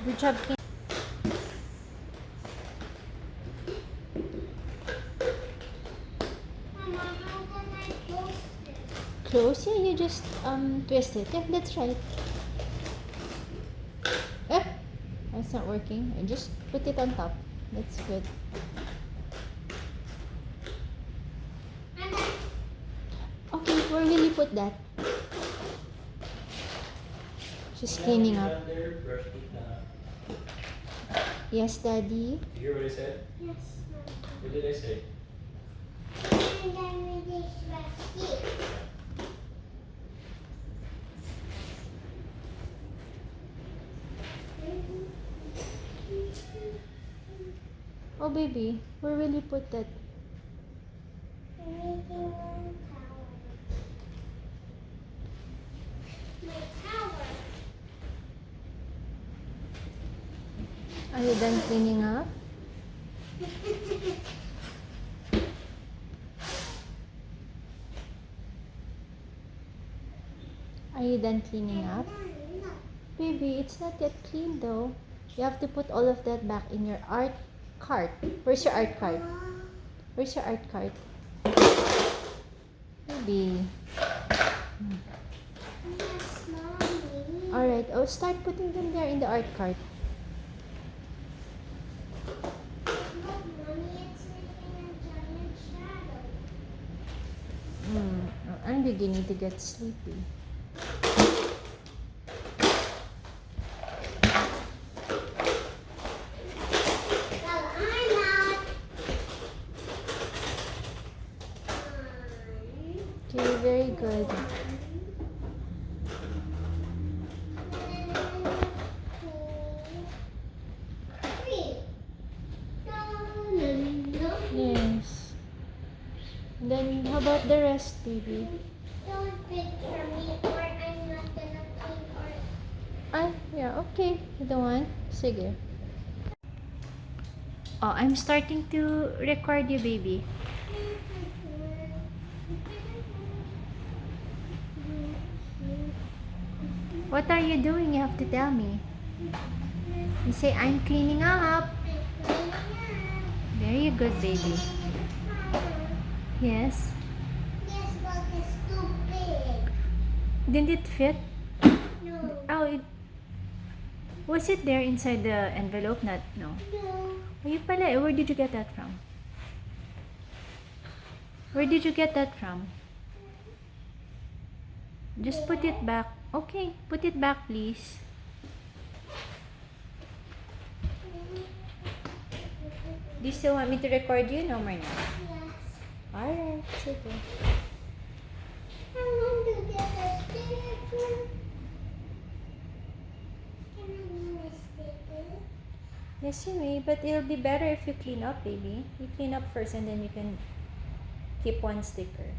Good job, Kim. Mama, how can I close this? Close, yeah, you just twist it. Yeah, that's right. Eh, that's not working. I just put it on top. That's good. And then, Okay, where will you put that? Just cleaning up. Yes, Daddy. Did you hear what I said? yes, What did I say? and then we just brush it. Oh, baby, where will you put that? Everything on tower. My tower. Are you done cleaning up? Are you done cleaning up? Baby, it's not yet clean though. You have to put all of that back in your art cart. Where's your art cart? Where's your art cart? Baby. Yes, Mommy. Alright, I'll start putting them there in the art cart. Look, Mommy, it's making a giant shadow. I'm beginning to get sleepy. Well, I'm not. Okay, very good. Yes. Then how about the rest, baby? Don't picture me or I'm not gonna clean or Ah, yeah, okay. You don't want? Sige. Oh, I'm starting to record you, baby. What are you doing? You have to tell me. You say, I'm cleaning up. Very good, baby. Yes. Yes, but it's too big. Didn't it fit? No. Oh, was it there inside the envelope? Not, no. No. Ayun pala, where did you get that from? Where did you get that from? Just put it back. Okay, put it back, please. Do you still want me to record you? No more now. Yes. Alright, sige. I want to get a sticker. Can I get a sticker? Yes, you may, but it'll be better if you clean up, baby. You clean up first and then you can keep one sticker.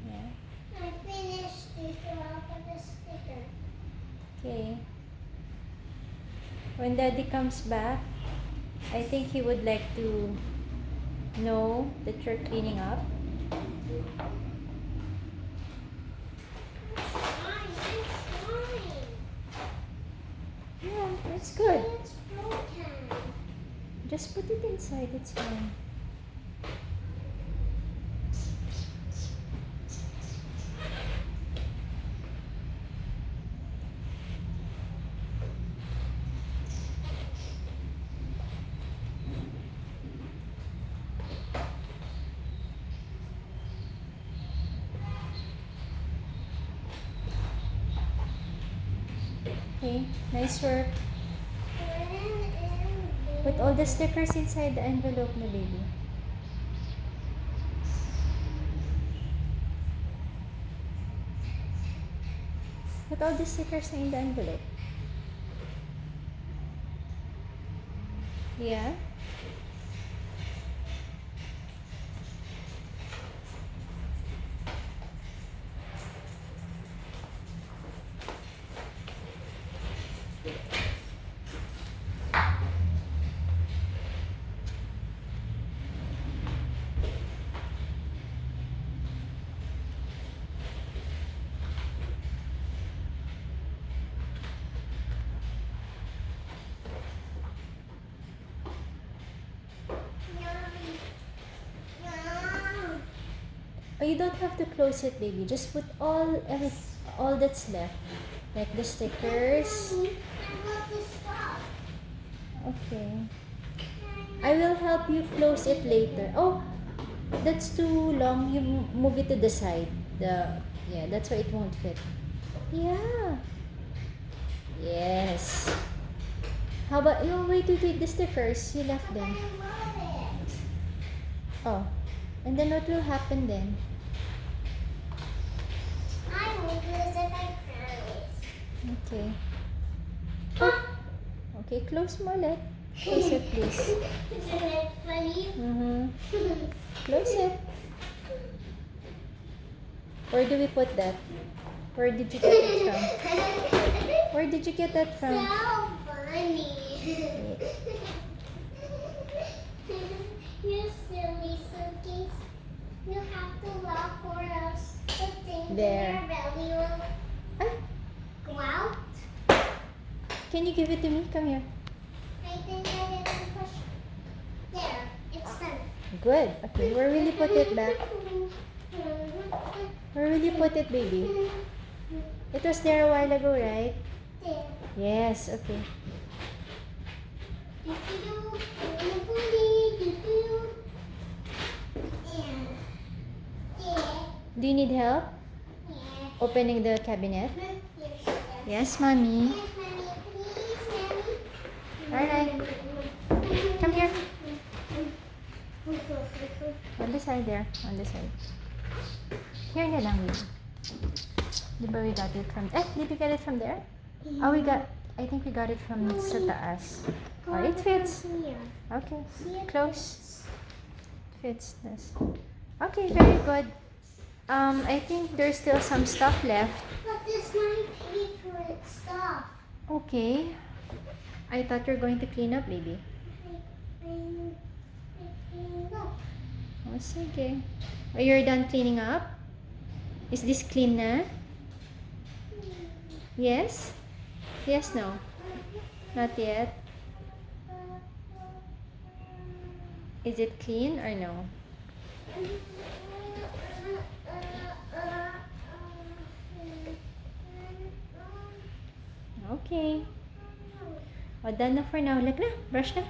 Yeah. I finished this, so I'll put a sticker. Okay. When Daddy comes back, I think he would like to know that you're cleaning up. Fine, it's fine. Yeah, that's good. It's broken. Just put it inside, it's fine. Okay, nice work. Put all the stickers inside the envelope na, baby. Put all the stickers in the envelope. Yeah? you don't have to close it, baby. Just put all that's left. Like the stickers. Mommy, I want to stop. Okay. I will help you close it later. Oh, that's too long. You move it to the side. Yeah, that's why it won't fit. Yeah. Yes. How about you wait to take the stickers? You left But I them. love it. Oh. And then what will happen then? I will use it, I promise. Okay. Okay, close mo ulit. Close it, please. Isn't it funny? Mm-hmm. Close it. Where do we put that? Where did you get it from? Where did you get that from? So funny. You silly suitcase. You have to lock for us. The thing There. in your belly will Ay, go out. can you give it to me? Come here. I think I didn't push. There. It's done. Good. Okay, where will you put it back? Where will you put it, baby? It was there a while ago, right? There. Yes, okay. Do you need help opening the cabinet? Yes, mommy. Alright. Come here. On the side there. On the side. Here na lang, baby. Di ba we got it from... did we get it from there? Oh, I think we got it from sa taas. Oh, it fits. Okay. Close. Fits this. Okay, very good. I think there's still some stuff left. But this my favorite stuff. Okay. I thought you're going to clean up, baby. Look. Oh, sige. Oh, you're done cleaning up? Is this clean na? Yes? Yes, no? Not yet? Is it clean or no? Okay. O, done na for now. Lag na. Brush na.